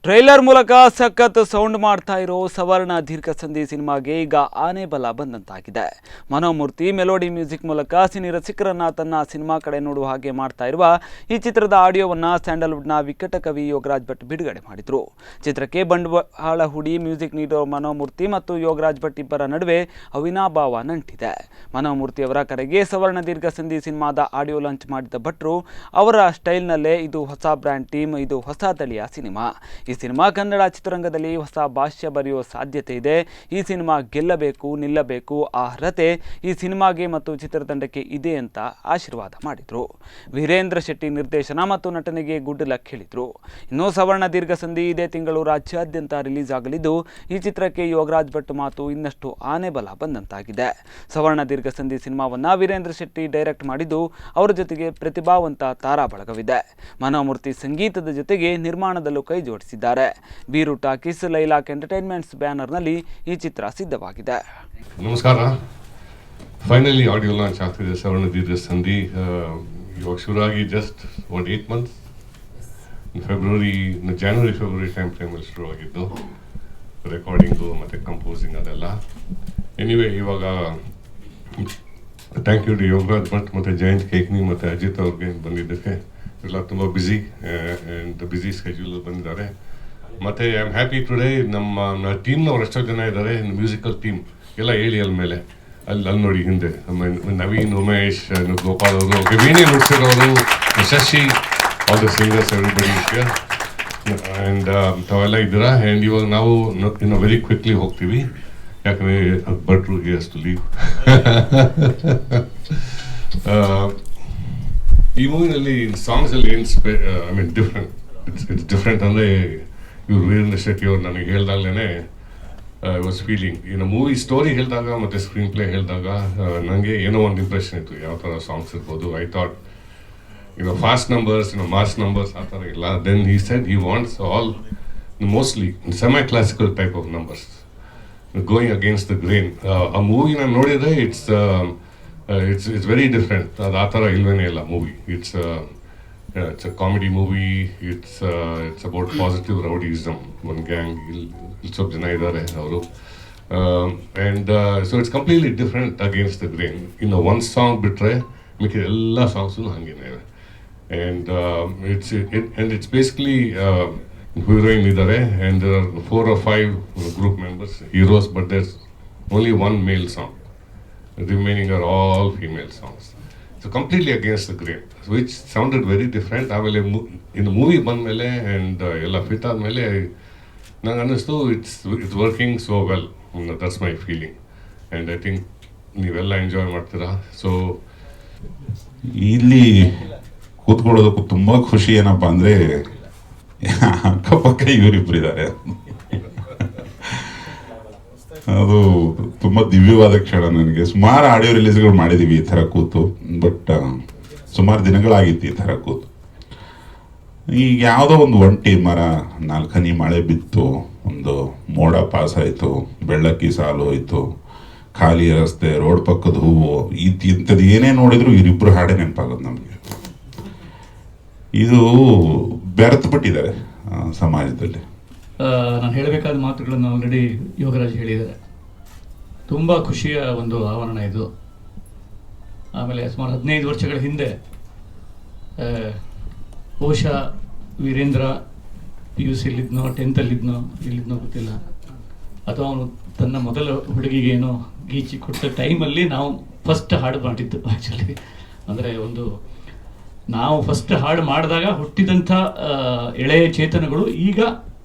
Trailer ಮೂಲಕ ಸಖತ್ sound ಮಾಡ್ತಾ ಇರೋ ಸವರ್ಣ ದೀರ್ಘಸಂಧಿ ಸಿನಿಮಾಗೆ ಈಗ ಆನೆ ಬಲ ಬಂದಂತಾಗಿದೆ. ಮನೋಮೂರ್ತಿ ಮೆಲೋಡಿ ಮ್ಯೂಸಿಕ್ ಮೂಲಕ ಸಿನಿ ರಸಿಕರನ್ನ ತನ್ನ ಸಿನಿಮಾ ಕಡೆ ನೋಡುವ ಹಾಗೆ ಮಾಡ್ತಾ ಇರುವ ಈ ಚಿತ್ರದ ಆಡಿಯೋವನ್ನು ಸ್ಯಾಂಡಲ್ವುಡ್ನ ವಿಕಟ ಕವಿ ಯೋಗರಾಜ್ ಭಟ್ ಬಿಡುಗಡೆ ಮಾಡಿದ್ರು. ಚಿತ್ರಕ್ಕೆ ಬಂಡವಾಳ ಹೂಡಿ ಮ್ಯೂಸಿಕ್ ನೀಡೋ ಮನೋಮೂರ್ತಿ ಮತ್ತು ಯೋಗರಾಜ್ ಭಟ್ ಇಬ್ಬರ ನಡುವೆ ಅವಿನಾಭಾವ ನಂಟಿದೆ. ಮನೋಮೂರ್ತಿ ಅವರ ಕರೆಗೆ ಸವರ್ಣ ದೀರ್ಘಸಂಧಿ ಸಿನಿಮಾದ ಆಡಿಯೋ ಲಾಂಚ್ ಮಾಡಿದ ಭಟ್ರು ಅವರ ಸ್ಟೈಲ್ನಲ್ಲೇ ಇದು ಹೊಸ ಬ್ರ್ಯಾಂಡ್ ಟೀಮ್, ಇದು ಹೊಸ ತಳಿಯ ಸಿನಿಮಾ. ಈ ಸಿನಿಮಾ ಕನ್ನಡ ಚಿತ್ರರಂಗದಲ್ಲಿ ಹೊಸ ಭಾಷ್ಯ ಬರೆಯುವ ಸಾಧ್ಯತೆ ಇದೆ. ಈ ಸಿನಿಮಾ ಗೆಲ್ಲಬೇಕು, ನಿಲ್ಲಬೇಕು, ಆ ಅರ್ಹತೆ ಈ ಸಿನಿಮಾಗೆ ಮತ್ತು ಚಿತ್ರತಂಡಕ್ಕೆ ಇದೆ ಅಂತ ಆಶೀರ್ವಾದ ಮಾಡಿದ್ರು. ವೀರೇಂದ್ರ ಶೆಟ್ಟಿ ನಿರ್ದೇಶನ ಮತ್ತು ನಟನೆಗೆ ಗುಡ್ ಲಕ್ ಹೇಳಿದ್ರು. ಇನ್ನು ಸವರ್ಣ ದೀರ್ಘಸಂಧಿ ಇದೇ ತಿಂಗಳು ರಾಜ್ಯಾದ್ಯಂತ ರಿಲೀಸ್ ಆಗಲಿದ್ದು, ಈ ಚಿತ್ರಕ್ಕೆ ಯೋಗರಾಜ್ ಭಟ್ ಮಾತು ಇನ್ನಷ್ಟು ಆನೆ ಬಲ ಬಂದಂತಾಗಿದೆ. ಸವರ್ಣ ದೀರ್ಘಸಂಧಿ ಸಿನಿಮಾವನ್ನ ವೀರೇಂದ್ರ ಶೆಟ್ಟಿ ಡೈರೆಕ್ಟ್ ಮಾಡಿದ್ದು, ಅವರ ಜೊತೆಗೆ ಪ್ರತಿಭಾವಂತ ತಾರಾ ಬಳಗವಿದೆ. ಮನೋಮೂರ್ತಿ ಸಂಗೀತದ ಜೊತೆಗೆ ನಿರ್ಮಾಣದಲ್ಲೂ ಕೈ ಜೋಡಿಸಿದ್ದಾರೆ. ಬೀರು ಟಾಕೀಸ್ ಲೈಲಾಕ್ ಎಂಟರ್ಟೈನ್ಮೆಂಟ್ಸ್ ಬ್ಯಾನರ್ನಲ್ಲಿ ಈ ಚಿತ್ರ ಸಿದ್ಧವಾಗಿದೆ. ನಮಸ್ಕಾರ. ಫೈನಲಿ ಆಡಿಯೋ ಲಾಂಚ್ ಆಗ್ತಿದೆ ಸವರ್ಣ ದೀರ್ಘಸಂಧಿ. ಇವಾಗ ಶುರುವಾಗಿ ಜಸ್ಟ್ 8 months, ಜಾನ್ವರಿ ಫೆಬ್ರವರಿ ಟೈಮಲ್ಲಿ ಶುರುವಾಗಿದ್ದು ರೆಕಾರ್ಡಿಂಗು ಮತ್ತು ಕಂಪೋಸಿಂಗ್ ಅದೆಲ್ಲ. ಎನಿವೇ ಇವಾಗ thank you to Yogaraj Bhat ಮತ್ತು ಜಯಂತ್ ಕೇಕ್ನಿ ಮತ್ತು ಅಜಿತ್ ಅವ್ರಿಗೆ ಬಂದಿದ್ದಕ್ಕೆ. ಎಲ್ಲ ತುಂಬ ಬ್ಯುಸಿ ಸ್ಕೆಡ್ಯೂಲ್ ಬಂದಿದ್ದಾರೆ. ಮತ್ತು ಐ ಆಮ್ ಹ್ಯಾಪಿ ಟುಡೇ ನಮ್ಮ ಟೀಮ್ನವ್ರು ಎಷ್ಟೋ ಜನ ಇದ್ದಾರೆ, ಮ್ಯೂಸಿಕಲ್ ಟೀಮ್ ಎಲ್ಲ ಹೇಳಿ ಅಲ್ಲಿ ನೋಡಿ ಹಿಂದೆ ನವೀನ್, ಉಮೇಶ್, ಗೋಪಾಲ್ ಅವರು, ವೀಣೆ ನುಡ್ಸಿರೋರು, Shashi, all the singers, everybody and ತಾವೆಲ್ಲ ಇದ್ದೀರಾ. ಆ್ಯಂಡ್ ಇವಾಗ ನಾವು ಇನ್ನು ವೆರಿ ಕ್ವಿಕ್ಲಿ ಹೋಗ್ತೀವಿ, ಯಾಕಂದರೆ ಭಟ್ರು ಹ್ಯಾಸ್ ಟು ಲೀವ್. ಈ ಮೂವಿನಲ್ಲಿ ಸಾಂಗ್ಸಲ್ಲಿ ಏನು ಐ ಮೀನ್ ಇಟ್ಸ್ ಡಿಫ್ರೆಂಟ್ ಅಂದರೆ ಇವ್ರು ವೀರೇಂದ್ರ ಶೆಟ್ಟಿ ಅವ್ರು ನನಗೆ ಹೇಳ್ದಾಗಲೇ ಐ ವಾಸ್ ಫೀಲಿಂಗ್ ಇನ್ನು ಮೂವಿ ಸ್ಟೋರಿ ಹೇಳಿದಾಗ ಮತ್ತು ಸ್ಕ್ರೀನ್ ಪ್ಲೇ ಹೇಳಿದಾಗ ನನಗೆ ಏನೋ ಒಂದು ಇಂಪ್ರೆಷನ್ ಇತ್ತು, ಯಾವ ಥರ ಸಾಂಗ್ಸ್ ಇರ್ಬೋದು. I thought fast numbers, mass numbers ಆ ಥರ ಇಲ್ಲ. Then he said he wants all mostly semi classical type of numbers going against the grain. ಆ ಮೂವಿ ನಾನು ನೋಡಿದರೆ ಇಟ್ಸ್ ವೆರಿ ಡಿಫ್ರೆಂಟ್. ಅದು ಆ ಥರ ಇಲ್ವೇ ಇಲ್ಲ movie. It's a comedy movie. It's about positive rowdyism. ಒಂದು ಗ್ಯಾಂಗ್ ಇಲ್ಲಿ ಸ್ವಲ್ಪ ಜನ ಇದ್ದಾರೆ ಅವರು. And so it's completely different against the grain. ಇನ್ನು ಒಂದು ಸಾಂಗ್ ಬಿಟ್ಟರೆ ಮಿಕ್ಕಿದ ಎಲ್ಲ ಸಾಂಗ್ಸು ಹಾಗೇನೆ ಇವೆ. ಆ್ಯಂಡ್ ಇಟ್ಸ್ ಬೇಸಿಕಲಿ ಹೀರೋಯಿನ್ ಇದ್ದಾರೆ. And 4 or 5 group members, heroes, but there's only one male song. Remaining are all female songs. So completely against the grain, which sounded very different. ಆಮೇಲೆ in the movie ಬಂದಮೇಲೆ and ಎಲ್ಲ fit ಆದಮೇಲೆ ನಂಗೆ ಅನ್ನಿಸ್ತು it's working so well. That's my feeling. And I think ನೀವೆಲ್ಲ enjoy ಮಾಡ್ತೀರಾ. So ಇಲ್ಲಿ ಕೂತ್ಕೊಳ್ಳೋದಕ್ಕೂ ತುಂಬ ಖುಷಿ ಏನಪ್ಪ ಅಂದರೆ ಅಕ್ಕಪಕ್ಕ ಇವರಿಬ್ಬರಿದ್ದಾರೆ. ಅದು ತುಂಬ ದಿವ್ಯವಾದ ಕ್ಷಣ ನನಗೆ. ಸುಮಾರು ಆಡಿಯೋ ರಿಲೀಸ್ಗಳು ಮಾಡಿದ್ದೀವಿ ಈ ಥರ ಕೂತು, ಬಟ್ ಸುಮಾರು ದಿನಗಳಾಗಿತ್ತು ಈ ಥರ ಕೂತು. ಈಗ ಯಾವುದೋ ಒಂದು ಒಂಟಿ ಮರ 4 ಹನಿ ಮಳೆ ಬಿತ್ತು, ಒಂದು ಮೋಡ ಪಾಸ್ ಆಯಿತು, ಬೆಳ್ಳಕ್ಕಿ ಸಾಲು ಹೋಯಿತು, ಖಾಲಿ ರಸ್ತೆ, ರೋಡ್ ಪಕ್ಕದ ಹೂವು, ಇಂಥದ್ದು ಏನೇ ನೋಡಿದ್ರು ಇವರಿಬ್ಬರು ಹಾಡೇ ನೆನಪಾಗೋದು ನಮಗೆ. ಇದು ಬೆರೆತು ಬಿಟ್ಟಿದ್ದಾರೆ ಸಮಾಜದಲ್ಲಿ. ನಾನು ಹೇಳಬೇಕಾದ ಮಾತುಗಳನ್ನು ಆಲ್ರೆಡಿ ಯೋಗರಾಜ್ ಹೇಳಿದ್ದಾರೆ. ತುಂಬ ಖುಷಿಯ ಒಂದು ಆವರಣ ಇದು. ಆಮೇಲೆ ಸುಮಾರು 15 ವರ್ಷಗಳ ಹಿಂದೆ ಬಹುಶಃ ವೀರೇಂದ್ರ PUCಲಿದ್ನೋ 10thಲ್ಲಿದ್ನೋ ಇಲ್ಲಿದ್ನೋ ಗೊತ್ತಿಲ್ಲ, ಅಥವಾ ಅವನು ತನ್ನ ಮೊದಲ ಹುಡುಗಿಗೆ ಏನೋ ಗೀಚಿ ಕೊಟ್ಟ ಟೈಮಲ್ಲಿ ನಾವು ಫಸ್ಟ್ ಹಾಡು ಮಾಡಿದ್ದು. ಆ್ಯಕ್ಚುಲಿ ಅಂದರೆ ನಾವು ಫಸ್ಟ್ ಹಾಡು ಮಾಡಿದಾಗ ಹುಟ್ಟಿದಂಥ ಎಳೆಯ ಚೇತನಗಳು ಈಗ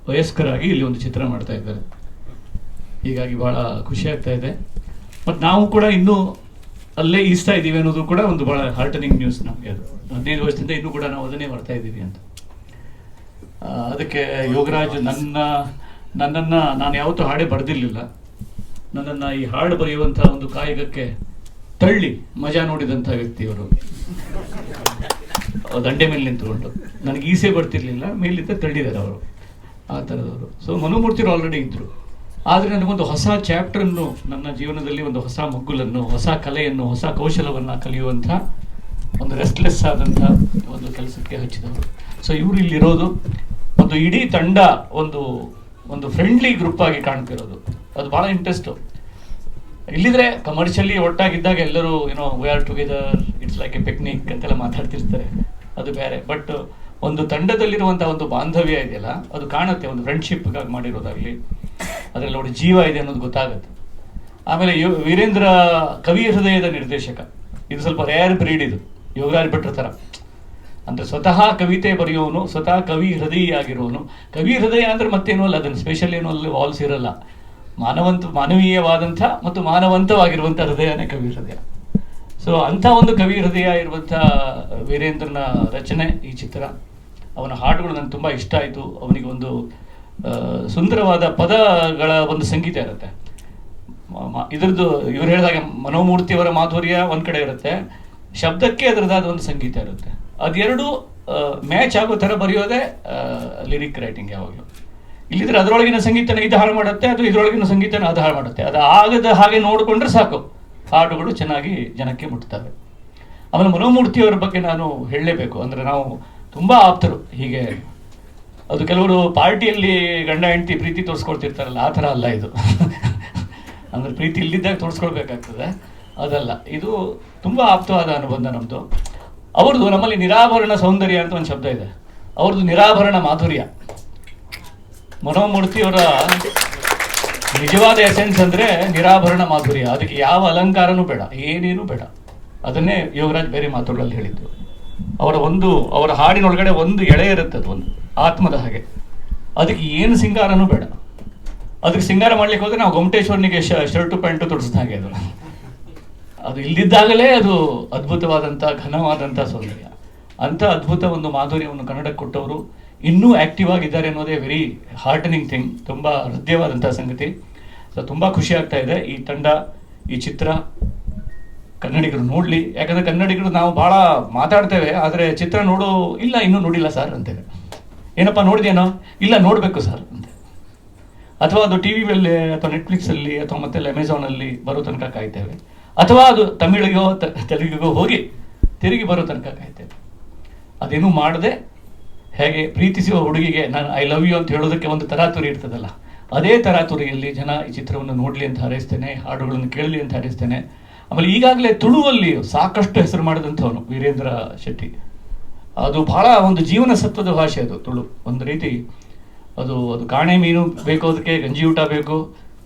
ವಯಸ್ಕರಾಗಿ ಇಲ್ಲಿ ಒಂದು ಚಿತ್ರ ಮಾಡ್ತಾ ಇದ್ದಾರೆ. ಹೀಗಾಗಿ ಭಾಳ ಖುಷಿ ಆಗ್ತಾ ಇದೆ. ಮತ್ತು ನಾವು ಕೂಡ ಇನ್ನೂ ಅಲ್ಲೇ ಈಸ್ತಾ ಇದ್ದೀವಿ ಅನ್ನೋದು ಕೂಡ ಒಂದು ಭಾಳ ಹಾರ್ಟನಿಂಗ್ ನ್ಯೂಸ್ ನಮಗೆ. ಅದು 15 ವರ್ಷದಿಂದ ಇನ್ನೂ ಕೂಡ ನಾವು ಅದನ್ನೇ ಮಾಡ್ತಾ ಇದ್ದೀವಿ ಅಂತ. ಅದಕ್ಕೆ ಯೋಗರಾಜ್ ನನ್ನನ್ನು ನಾನು ಯಾವತ್ತೂ ಹಾಡೇ ಬರೆದಿರಲಿಲ್ಲ. ನನ್ನನ್ನು ಈ ಹಾಡು ಬರೆಯುವಂಥ ಒಂದು ಕಾಯಕಕ್ಕೆ ತಳ್ಳಿ ಮಜಾ ನೋಡಿದಂಥ ವ್ಯಕ್ತಿಯವರು. ದಂಡೆ ಮೇಲೆ ನಿಂತ್ಕೊಂಡು ನನಗೆ ಈಸೆ ಬರ್ತಿರ್ಲಿಲ್ಲ, ಮೇಲಿಂದ ತಳ್ಳಿದ್ದಾರೆ ಅವರು, ಆ ಥರದವರು. ಸೊ ಮನೋಮೂರ್ತಿರು ಆಲ್ರೆಡಿ ಇದ್ದರು. ಆದರೆ ನನಗೊಂದು ಹೊಸ ಚಾಪ್ಟರನ್ನು, ನನ್ನ ಜೀವನದಲ್ಲಿ ಒಂದು ಹೊಸ ಮಗ್ಗುಲನ್ನು, ಹೊಸ ಕಲೆಯನ್ನು, ಹೊಸ ಕೌಶಲವನ್ನು ಕಲಿಯುವಂಥ ಒಂದು ರೆಸ್ಟ್ಲೆಸ್ ಆದಂಥ ಒಂದು ಕೆಲಸಕ್ಕೆ ಹಚ್ಚಿದವರು. ಸೊ ಇವರು ಇಲ್ಲಿರೋದು ಒಂದು ಇಡೀ ತಂಡ ಒಂದು ಫ್ರೆಂಡ್ಲಿ ಗ್ರೂಪ್ ಆಗಿ ಕಾಣ್ತಿರೋದು, ಅದು ಬಹಳ ಇಂಟ್ರೆಸ್ಟು. ಇಲ್ಲಿದ್ರೆ ಕಮರ್ಷಿಯಲಿ ಒಟ್ಟಾಗಿದ್ದಾಗ ಎಲ್ಲರೂ we are together, it's like A picnic ಅಂತೆಲ್ಲ ಮಾತಾಡ್ತಿರ್ತಾರೆ, ಅದು ಬೇರೆ. ಬಟ್ ಒಂದು ತಂಡದಲ್ಲಿರುವಂತಹ ಒಂದು ಬಾಂಧವ್ಯ ಇದೆಯಲ್ಲ, ಅದು ಕಾಣುತ್ತೆ. ಒಂದು ಫ್ರೆಂಡ್ಶಿಪ್ಗಾಗಿ ಮಾಡಿರೋದಾಗ್ಲಿ, ಅದರಲ್ಲಿ ಒಂದು ಜೀವ ಇದೆ ಅನ್ನೋದು ಗೊತ್ತಾಗುತ್ತೆ. ಆಮೇಲೆ ವೀರೇಂದ್ರ ಕವಿ ಹೃದಯದ ನಿರ್ದೇಶಕ, ಇದು ಸ್ವಲ್ಪ ರೇರ್ ಬ್ರೀಡ್. ಇದು ಯೋಗರಾಜ್ ಭಟ್ರ ಥರ ಅಂದರೆ ಸ್ವತಃ ಕವಿತೆ ಬರೆಯೋನು, ಸ್ವತಃ ಕವಿ ಹೃದಯ ಆಗಿರೋನು. ಕವಿ ಹೃದಯ ಅಂದರೆ ಮತ್ತೇನೂ ಅಲ್ಲ, ಅದನ್ನು ಸ್ಪೆಷಲ್ ಏನೂ ಅಲ್ಲಿ ವಾಲ್ಸ್ ಇರಲ್ಲ. ಮಾನವೀಯವಾದಂಥ ಮತ್ತು ಮಾನವಂತವಾಗಿರುವಂಥ ಹೃದಯನೇ ಕವಿ ಹೃದಯ. ಸೊ ಅಂಥ ಒಂದು ಕವಿ ಹೃದಯ ಇರುವಂಥ ವೀರೇಂದ್ರನ ರಚನೆ ಈ ಚಿತ್ರ. ಅವನ ಹಾಡುಗಳು ನನಗೆ ತುಂಬ ಇಷ್ಟ ಆಯಿತು. ಅವನಿಗೆ ಒಂದು ಸುಂದರವಾದ ಪದಗಳ ಒಂದು ಸಂಗೀತ ಇರುತ್ತೆ. ಇದ್ರದ್ದು ಇವ್ರು ಹೇಳಿದಾಗ ಮನೋಮೂರ್ತಿಯವರ ಮಾಧುರ್ಯ ಒಂದು ಕಡೆ ಇರುತ್ತೆ, ಶಬ್ದಕ್ಕೆ ಅದರದಾದ ಒಂದು ಸಂಗೀತ ಇರುತ್ತೆ. ಅದೆರಡು ಮ್ಯಾಚ್ ಆಗೋ ಥರ ಬರೆಯೋದೇ ಲಿರಿಕ್ ರೈಟಿಂಗ್ ಯಾವಾಗಲೂ. ಇಲ್ಲಿದ್ರೆ ಅದರೊಳಗಿನ ಸಂಗೀತನ ಇದು ಹಾಳು ಮಾಡುತ್ತೆ, ಅದು ಇದರೊಳಗಿನ ಸಂಗೀತನ ಅದು ಹಾಳು ಮಾಡುತ್ತೆ. ಅದು ಆಗದ ಹಾಗೆ ನೋಡಿಕೊಂಡ್ರೆ ಸಾಕು, ಹಾಡುಗಳು ಚೆನ್ನಾಗಿ ಜನಕ್ಕೆ ಮುಟ್ತವೆ. ಆಮೇಲೆ ಮನೋಮೂರ್ತಿಯವರ ಬಗ್ಗೆ ನಾನು ಹೇಳಲೇಬೇಕು. ಅಂದರೆ ನಾವು ತುಂಬ ಆಪ್ತರು. ಹೀಗೆ ಅದು ಕೆಲವರು ಪಾರ್ಟಿಯಲ್ಲಿ ಗಂಡ ಹೆಂಡತಿ ಪ್ರೀತಿ ತೋರಿಸ್ಕೊಳ್ತಿರ್ತಾರಲ್ಲ, ಆ ಥರ ಅಲ್ಲ ಇದು. ಅಂದರೆ ಪ್ರೀತಿ ಇಲ್ಲಿದ್ದಾಗ ತೋರಿಸ್ಕೊಳ್ಬೇಕಾಗ್ತದೆ, ಅದಲ್ಲ. ಇದು ತುಂಬ ಆಪ್ತವಾದ ಅನುಬಂಧ ನಮ್ಮದು. ಅವ್ರದ್ದು ನಮ್ಮಲ್ಲಿ ನಿರಾಭರಣ ಸೌಂದರ್ಯ ಅಂತ ಒಂದು ಶಬ್ದ ಇದೆ, ಅವ್ರದ್ದು ನಿರಾಭರಣ ಮಾಧುರ್ಯ. ಮನೋಮೂರ್ತಿಯವರ ನಿಜವಾದ ಎಸೆನ್ಸ್ ಅಂದರೆ ನಿರಾಭರಣ ಮಾಧುರ್ಯ. ಅದಕ್ಕೆ ಯಾವ ಅಲಂಕಾರನೂ ಬೇಡ, ಏನೇನೂ ಬೇಡ. ಅದನ್ನೇ ಯೋಗರಾಜ್ ಬೇರೆ ಮಾತುಗಳಲ್ಲಿ ಹೇಳಿದ್ರು. ಅವರ ಹಾಡಿನೊಳಗಡೆ ಒಂದು ಎಳೆ ಇರುತ್ತೆ, ಅದು ಒಂದು ಆತ್ಮದ ಹಾಗೆ. ಅದಕ್ಕೆ ಏನು ಸಿಂಗಾರನೂ ಬೇಡ. ಅದಕ್ಕೆ ಸಿಂಗಾರ ಮಾಡ್ಲಿಕ್ಕೆ ಹೋದ್ರೆ ನಾವು ಗೊಮಟೇಶ್ವರನಿಗೆ ಶರ್ಟು ಪ್ಯಾಂಟು ತೊಡಿಸಿದ ಹಾಗೆ. ಅದು ಇಲ್ದಿದ್ದಾಗಲೇ ಅದು ಅದ್ಭುತವಾದಂಥ ಘನವಾದಂಥ ಸೌಂದರ್ಯ. ಅಂಥ ಅದ್ಭುತ ಒಂದು ಮಾಧುರ್ಯವನ್ನು ಕನ್ನಡಕ್ಕೆ ಕೊಟ್ಟವರು ಇನ್ನೂ ಆ್ಯಕ್ಟಿವ್ ಆಗಿದ್ದಾರೆ ಅನ್ನೋದೇ ವೆರಿ ಹಾರ್ಟನಿಂಗ್ ಥಿಂಗ್. ತುಂಬ ಹೃದಯವಾದಂಥ ಸಂಗತಿ. ಸೊ ತುಂಬ ಖುಷಿ ಆಗ್ತಾ ಇದೆ ಈ ತಂಡ, ಈ ಚಿತ್ರ ಕನ್ನಡಿಗರು ನೋಡಲಿ. ಯಾಕಂದರೆ ಕನ್ನಡಿಗರು ನಾವು ಭಾಳ ಮಾತಾಡ್ತೇವೆ, ಆದರೆ ಚಿತ್ರ ಇಲ್ಲ ಇನ್ನೂ ನೋಡಿಲ್ಲ ಸರ್ ಅಂತೇವೆ. ಏನಪ್ಪ ನೋಡಿದೇನೋ? ಇಲ್ಲ ನೋಡಬೇಕು ಸರ್ ಅಂತ. ಅಥವಾ ಅದು ಟಿ ವಿಯಲ್ಲಿ ಅಥವಾ ನೆಟ್ಫ್ಲಿಕ್ಸಲ್ಲಿ ಅಥವಾ ಮತ್ತೆ ಅಮೆಝಾನಲ್ಲಿ ಬರೋ ತನಕ ಕಾಯ್ತೇವೆ, ಅಥವಾ ಅದು ತಮಿಳಿಗೋ ತೆಲುಗಿಗೋ ಹೋಗಿ ತಿರುಗಿ ಬರೋ ತನಕ ಕಾಯ್ತೇವೆ. ಅದೇನೂ ಮಾಡದೆ ಹೇಗೆ ಪ್ರೀತಿಸುವ ಹುಡುಗಿಗೆ ನಾನು ಐ ಲವ್ ಯು ಅಂತ ಹೇಳೋದಕ್ಕೆ ಒಂದು ತರಾತುರಿ ಇರ್ತದಲ್ಲ, ಅದೇ ತರಾತುರಿಯಲ್ಲಿ ಜನ ಈ ಚಿತ್ರವನ್ನು ನೋಡಲಿ ಅಂತ ಹಾರೈಸ್ತೇನೆ, ಹಾಡುಗಳನ್ನು ಕೇಳಲಿ ಅಂತ ಹಾರೈಸ್ತೇನೆ. ಆಮೇಲೆ ಈಗಾಗಲೇ ತುಳುವಲ್ಲಿ ಸಾಕಷ್ಟು ಹೆಸರು ಮಾಡಿದಂಥವನು ವೀರೇಂದ್ರ ಶೆಟ್ಟಿ. ಅದು ಬಹಳ ಒಂದು ಜೀವನ ಸತ್ವದ ಭಾಷೆ ಅದು ತುಳು. ಒಂದು ರೀತಿ ಅದು ಕಾಣೆ ಮೀನು ಬೇಕು, ಅದಕ್ಕೆ ಗಂಜಿ ಊಟ ಬೇಕು,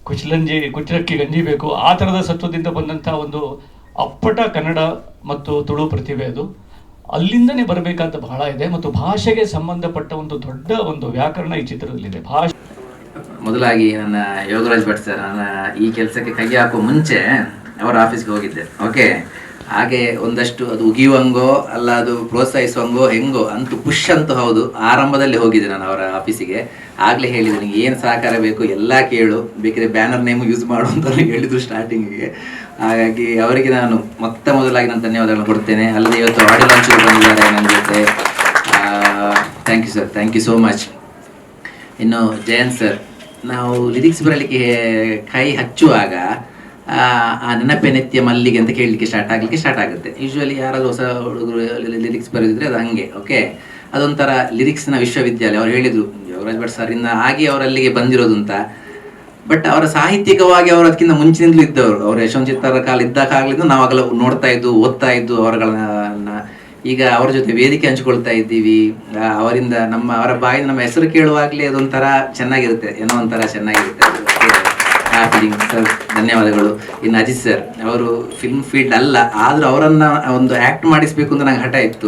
ಕುಚ್ಚಲಕ್ಕಿ ಗಂಜಿ ಬೇಕು, ಆ ಥರದ ಸತ್ವದಿಂದ ಬಂದಂಥ ಒಂದು ಅಪ್ಪಟ ಕನ್ನಡ ಮತ್ತು ತುಳು ಪ್ರತಿಭೆ. ಅದು ಅಲ್ಲಿಂದನೇ ಬರಬೇಕಾದ ಬಹಳ ಇದೆ. ಮತ್ತು ಭಾಷೆಗೆ ಸಂಬಂಧಪಟ್ಟ ಒಂದು ದೊಡ್ಡ ಒಂದು ವ್ಯಾಕರಣ ಈ ಚಿತ್ರದಲ್ಲಿದೆ. ಭಾಷೆ ಮೊದಲಾಗಿ ನನ್ನ ಯೋಗರಾಜ್ ಭಟ್ ಸರ್, ನನ್ನ ಈ ಕೆಲಸಕ್ಕೆ ಕೈ ಹಾಕೋ ಮುಂಚೆ ಅವರ ಆಫೀಸ್ಗೆ ಹೋಗಿದ್ದೆ. ಓಕೆ, ಹಾಗೆ ಒಂದಷ್ಟು ಅದು ಉಗಿಯುವಂಗೋ ಅಲ್ಲ ಅದು ಪ್ರೋತ್ಸಾಹಿಸುವಂಗೋ ಹೆಂಗೋ ಅಂತೂ ಪುಷ್ ಅಂತೂ ಹೌದು. ಆರಂಭದಲ್ಲಿ ಹೋಗಿದ್ದೆ ನಾನು ಅವರ ಆಫೀಸಿಗೆ. ಆಗಲೇ ಹೇಳಿದೆ, ನಿನಗೆ ಏನು ಸಹಕಾರ ಬೇಕು ಎಲ್ಲ ಕೇಳು, ಬೇಕಿದ್ರೆ ಬ್ಯಾನರ್ ನೇಮು ಯೂಸ್ ಮಾಡು ಅಂತ ಹೇಳಿದ್ರು ಸ್ಟಾರ್ಟಿಂಗಿಗೆ. ಹಾಗಾಗಿ ಅವರಿಗೆ ನಾನು ಮೊದಲಾಗಿ ನಾನು ಧನ್ಯವಾದಗಳನ್ನು ಕೊಡ್ತೇನೆ. ಅಲ್ಲದೆ ಇವತ್ತು ಆಡಿಯೋ ಲಾಂಚ್ ಬಂದಿದ್ದಾರೆ ನನ್ನ ಜೊತೆ. Thank you sir, thank you so much. ಇನ್ನು ಜಯಂತ್ ಸರ್, ನಾವು ಲಿರಿಕ್ಸ್ ಬರಲಿಕ್ಕೆ ಕೈ ಹಚ್ಚುವಾಗ ಆ ನೆನಪೆನೆತ್ಯ ಮಲ್ಲಿಗೆ ಅಂತ ಕೇಳಲಿಕ್ಕೆ ಸ್ಟಾರ್ಟ್ ಆಗುತ್ತೆ. ಯೂಶ್ವಲಿ ಯಾರಾದರೂ ಹೊಸ ಹುಡುಗರು ಲಿರಿಕ್ಸ್ ಬರೆದಿದ್ರೆ ಅದು ಹಂಗೆ. ಓಕೆ, ಅದೊಂಥರ ಲಿರಿಕ್ಸ್ನ ವಿಶ್ವವಿದ್ಯಾಲಯ. ಅವ್ರು ಹೇಳಿದರು ಯೋಗರಾಜ್ ಭಟ್ ಸರ್ ಇಂದ ಆಗಿ ಅವರಲ್ಲಿಗೆ ಬಂದಿರೋದು ಅಂತ. ಬಟ್ ಅವರ ಸಾಹಿತ್ಯಿಕವಾಗಿ ಅವರು ಅದಕ್ಕಿಂತ ಮುಂಚಿನಿಂದಲೂ ಇದ್ದವರು. ಅವರು ಯಶವಂತ್ ಚಿತ್ತರ ಕಾಲ ಇದ್ದಾಗಲಿಂದ ನಾವಾಗಲೂ ನೋಡ್ತಾ ಇದ್ದು, ಓದ್ತಾ ಇದ್ದು ಅವರುಗಳನ್ನ. ಈಗ ಅವರ ಜೊತೆ ವೇದಿಕೆ ಹಂಚ್ಕೊಳ್ತಾ ಇದ್ದೀವಿ. ಅವರಿಂದ ಅವರ ಬಾಯಿಂದ ನಮ್ಮ ಹೆಸರು ಕೇಳುವಾಗಲೇ ಅದೊಂಥರ ಚೆನ್ನಾಗಿರುತ್ತೆ, ಏನೋ ಒಂಥರ ಚೆನ್ನಾಗಿರುತ್ತೆ. ಸರ್ ಧನ್ಯವಾದಗಳು. ಇನ್ನು ಅಜಿತ್ ಸರ್, ಅವರು ಫಿಲ್ಮ್ ಫೀಲ್ಡ್ ಅಲ್ಲ, ಆದರೂ ಅವರನ್ನು ಒಂದು ಆ್ಯಕ್ಟ್ ಮಾಡಿಸ್ಬೇಕು ಅಂತ ನಂಗೆ ಹಠ ಇತ್ತು.